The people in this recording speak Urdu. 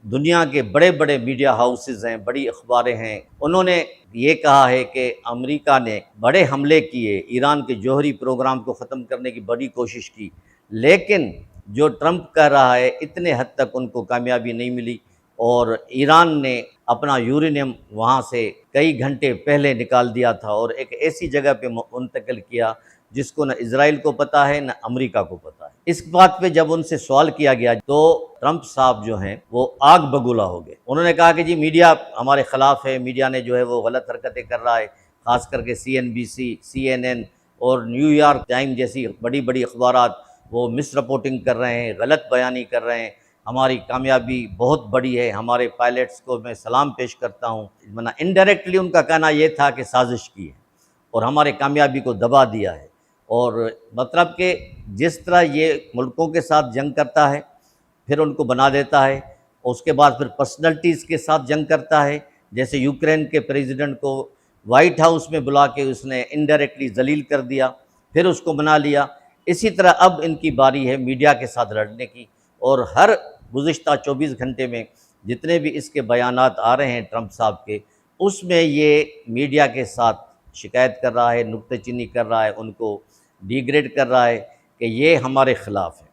دنیا کے بڑے بڑے میڈیا ہاؤسز ہیں، بڑی اخباریں ہیں، انہوں نے یہ کہا ہے کہ امریکہ نے بڑے حملے کیے، ایران کے جوہری پروگرام کو ختم کرنے کی بڑی کوشش کی، لیکن جو ٹرمپ کہہ رہا ہے اتنے حد تک ان کو کامیابی نہیں ملی، اور ایران نے اپنا یورینیم وہاں سے کئی گھنٹے پہلے نکال دیا تھا اور ایک ایسی جگہ پہ منتقل کیا جس کو نہ اسرائیل کو پتہ ہے نہ امریکہ کو پتہ ہے۔ اس بات پہ جب ان سے سوال کیا گیا تو ٹرمپ صاحب جو ہیں وہ آگ بگولا ہو گئے۔ انہوں نے کہا کہ جی میڈیا ہمارے خلاف ہے، میڈیا نے جو ہے وہ غلط حرکتیں کر رہا ہے، خاص کر کے CNBC، CNN اور نیو یارک ٹائم جیسی بڑی بڑی اخبارات وہ مس رپورٹنگ کر رہے ہیں، غلط بیانی کر رہے ہیں۔ ہماری کامیابی بہت بڑی ہے، ہمارے پائلٹس کو میں سلام پیش کرتا ہوں۔ انڈائریکٹلی ان کا کہنا یہ تھا کہ سازش کی ہے اور ہمارے کامیابی کو دبا دیا ہے، اور مطلب کہ جس طرح یہ ملکوں کے ساتھ جنگ کرتا ہے پھر ان کو بنا دیتا ہے، اور اس کے بعد پھر پرسنلٹیز کے ساتھ جنگ کرتا ہے، جیسے یوکرین کے پریزیڈنٹ کو وائٹ ہاؤس میں بلا کے اس نے انڈائریکٹلی ذلیل کر دیا، پھر اس کو بنا لیا۔ اسی طرح اب ان کی باری ہے میڈیا کے ساتھ لڑنے کی، اور ہر گزشتہ 24 گھنٹے میں جتنے بھی اس کے بیانات آ رہے ہیں ٹرمپ صاحب کے، اس میں یہ میڈیا کے ساتھ شکایت کر رہا ہے، نکتہ چینی کر رہا ہے، ان کو ڈیگریڈ کر رہا ہے کہ یہ ہمارے خلاف ہے۔